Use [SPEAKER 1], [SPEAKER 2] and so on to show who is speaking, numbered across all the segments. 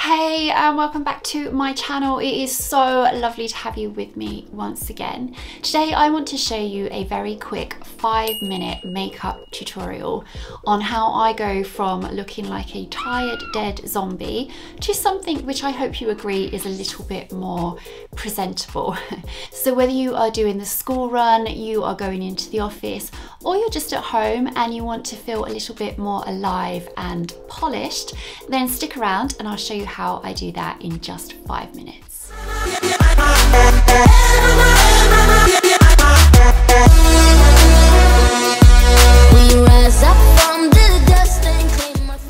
[SPEAKER 1] Hey, and welcome back to my channel. It is so lovely to have you with me once again. Today I want to show you a very quick 5-minute makeup tutorial on how I go from looking like a tired, dead zombie to something which I hope you agree is a little bit more presentable. So whether you are doing the school run, you are going into the office, or you're just at home and you want to feel a little bit more alive and polished, then stick around and I'll show you how I do that in just 5 minutes.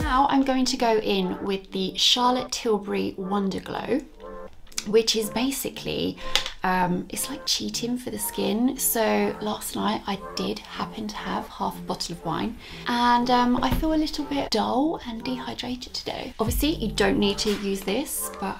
[SPEAKER 1] Now I'm going to go in with the Charlotte Tilbury Wonder Glow, which is basically it's like cheating for the skin. So last night I did happen to have half a bottle of wine and I feel a little bit dull and dehydrated today. Obviously you don't need to use this, but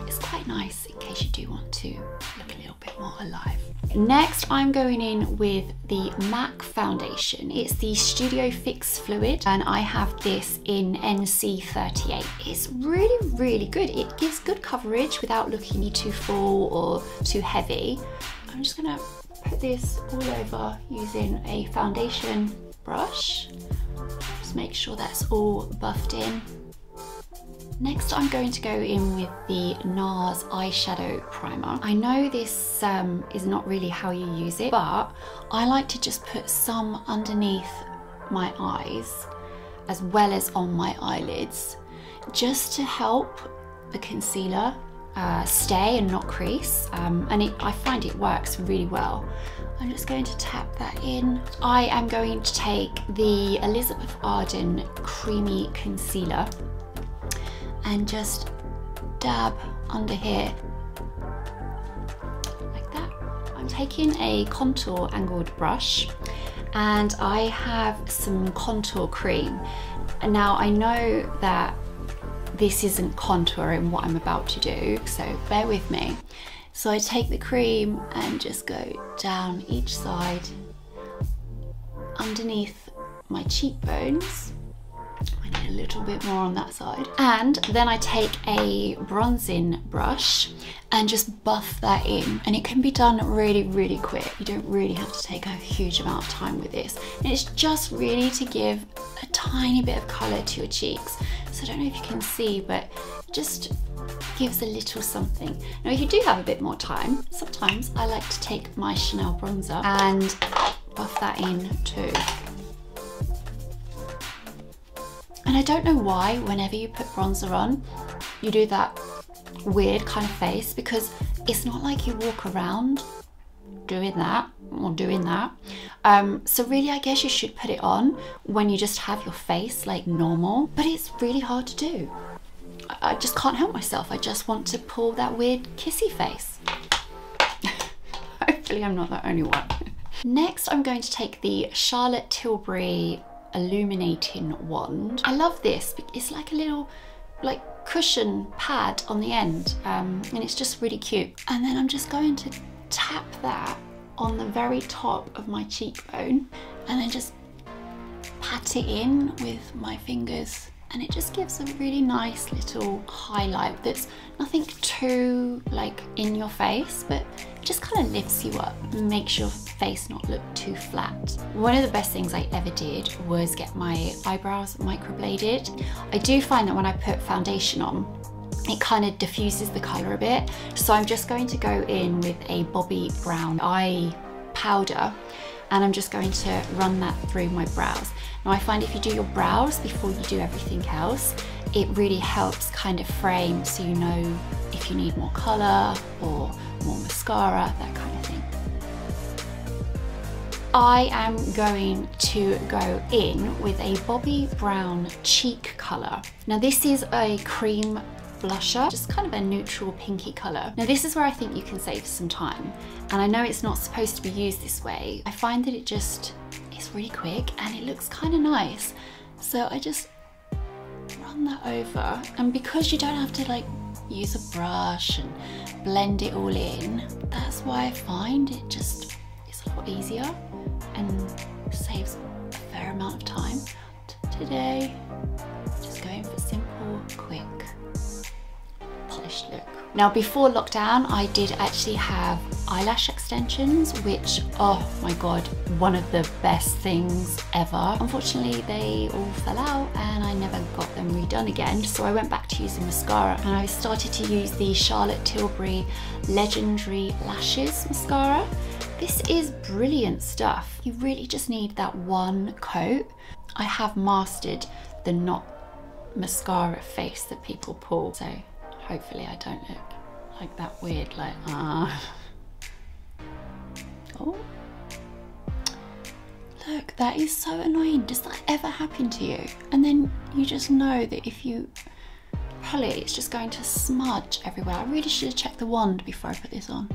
[SPEAKER 1] it's quite nice in case you do want to look a little bit more alive. Next I'm going in with the MAC foundation. It's the Studio Fix Fluid and I have this in NC38. It's really good. It gives good coverage without looking too full or too heavy. I'm just gonna put this all over using a foundation brush. Just make sure that's all buffed in. Next I'm going to go in with the NARS eyeshadow primer. I know this is not really how you use it, but I like to just put some underneath my eyes as well as on my eyelids, just to help the concealer stay and not crease, and I find it works really well. I'm just going to tap that in. I am going to take the Elizabeth Arden Creamy Concealer and just dab under here like that. I'm taking a contour angled brush and I have some contour cream. And now I know that this isn't contouring what I'm about to do, so bear with me. So I take the cream and just go down each side underneath my cheekbones. I need a little bit more on that side. And then I take a bronzing brush and just buff that in. And it can be done really quick. You don't really have to take a huge amount of time with this. And it's just really to give a tiny bit of colour to your cheeks. So I don't know if you can see, but it just gives a little something. Now if you do have a bit more time, sometimes I like to take my Chanel bronzer and buff that in too. And I don't know why whenever you put bronzer on, you do that weird kind of face, because it's not like you walk around doing that or doing that. So really I guess you should put it on when you just have your face like normal, but it's really hard to do. I just can't help myself. I just want to pull that weird kissy face. Hopefully I'm not the only one. Next I'm going to take the Charlotte Tilbury Illuminating Wand. I love this. It's like a little cushion pad on the end, and it's just really cute. And then I'm just going to tap that on the very top of my cheekbone and then just pat it in with my fingers, and it just gives a really nice little highlight that's nothing too in your face, but it just kind of lifts you up and makes your face not look too flat. One of the best things I ever did was get my eyebrows microbladed. I do find that when I put foundation on, it kind of diffuses the colour a bit. So I'm just going to go in with a Bobbi brown eye powder and I'm just going to run that through my brows. Now I find if you do your brows before you do everything else, it really helps kind of frame so you know if you need more colour or more mascara, that kind of thing. I am going to go in with a Bobbi Brown Cheek colour. Now this is a cream blusher, just kind of a neutral pinky colour. Now this is where I think you can save some time, and I know it's not supposed to be used this way. I find that it's really quick and it looks kind of nice. So I just run that over, and because you don't have to use a brush and blend it all in, that's why I find it's a lot easier and saves a fair amount of time. Today, just going for simple, quick polished look. Now before lockdown, I did actually have eyelash extensions, which, oh my god, one of the best things ever. Unfortunately, they all fell out and I never got them redone again. So I went back to using mascara and I started to use the Charlotte Tilbury Legendary Lashes mascara. This is brilliant stuff. You really just need that one coat. I have mastered the not mascara face that people pull, so hopefully I don't look like that weird, like, Oh. Look, that is so annoying. Does that ever happen to you? And then you just know that if you pull it, it's just going to smudge everywhere. I really should have checked the wand before I put this on.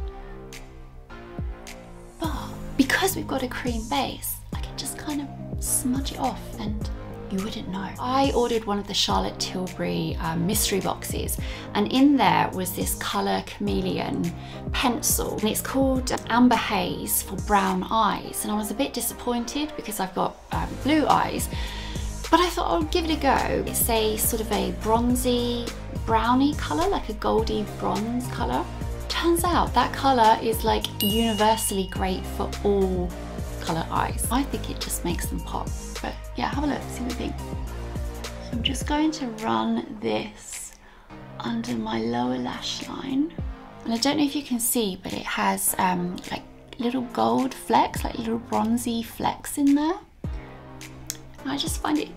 [SPEAKER 1] But because we've got a cream base, I can just kind of smudge it off and you wouldn't know. I ordered one of the Charlotte Tilbury mystery boxes, and in there was this colour chameleon pencil, and it's called Amber Haze for brown eyes, and I was a bit disappointed because I've got blue eyes, but I thought I'll give it a go. It's a sort of a bronzy browny colour, like a goldy bronze colour. Turns out that colour is like universally great for all colour eyes. I think it just makes them pop. But yeah, have a look, see what you think. So I'm just going to run this under my lower lash line. And I don't know if you can see, but it has like little gold flecks, like little bronzy flecks in there. And I just find it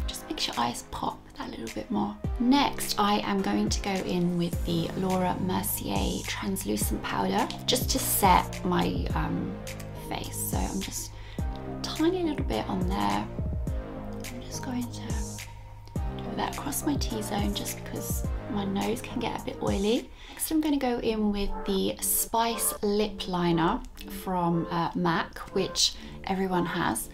[SPEAKER 1] just makes your eyes pop that little bit more. Next, I am going to go in with the Laura Mercier translucent powder just to set my face. So I'm just tiny little bit on there. I'm just going to do that across my T-zone just because my nose can get a bit oily. Next I'm going to go in with the Spice lip liner from MAC, which everyone has,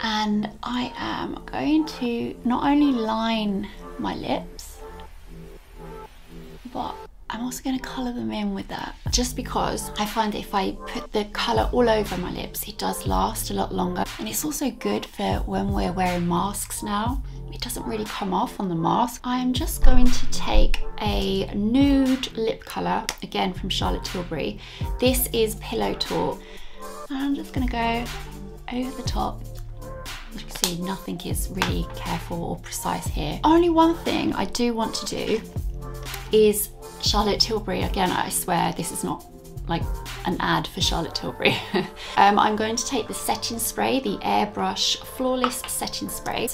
[SPEAKER 1] and I am going to not only line my lips, but I'm also going to colour them in with that, just because I find that if I put the colour all over my lips, it does last a lot longer. And it's also good for when we're wearing masks now. It doesn't really come off on the mask. I am just going to take a nude lip colour, again from Charlotte Tilbury. This is Pillow Talk. And I'm just going to go over the top. As you can see, nothing is really careful or precise here. Only one thing I do want to do is Charlotte Tilbury. Again, I swear this is not like an ad for Charlotte Tilbury. I'm going to take the setting spray, the Airbrush Flawless Setting Spray.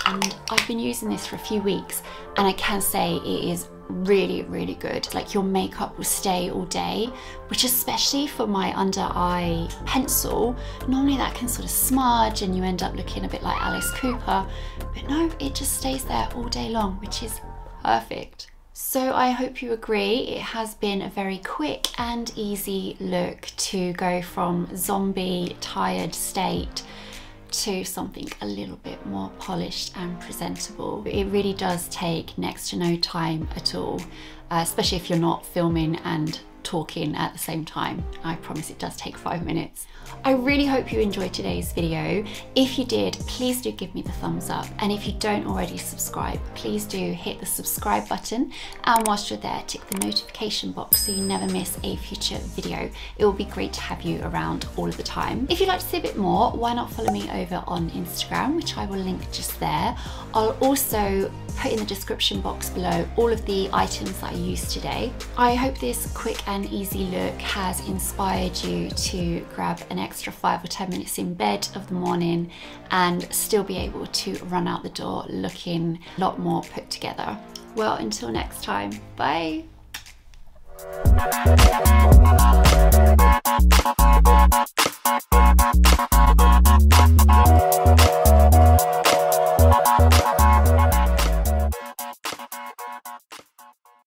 [SPEAKER 1] And I've been using this for a few weeks and I can say it is really, really good. Like, your makeup will stay all day, which especially for my under eye pencil, normally that can sort of smudge and you end up looking a bit like Alice Cooper, but no, it just stays there all day long, which is perfect. So I hope you agree, it has been a very quick and easy look to go from zombie tired state to something a little bit more polished and presentable. It really does take next to no time at all, especially if you're not filming and talking at the same time. I promise it does take 5 minutes. I really hope you enjoyed today's video. If you did, please do give me the thumbs up. And if you don't already subscribe, please do hit the subscribe button. And whilst you're there, tick the notification box so you never miss a future video. It will be great to have you around all of the time. If you'd like to see a bit more, why not follow me over on Instagram, which I will link just there. I'll also put in the description box below all of the items that I used today. I hope this quick and easy look has inspired you to grab an extra 5 or 10 minutes in bed of the morning and still be able to run out the door looking a lot more put together. Well, until next time, bye.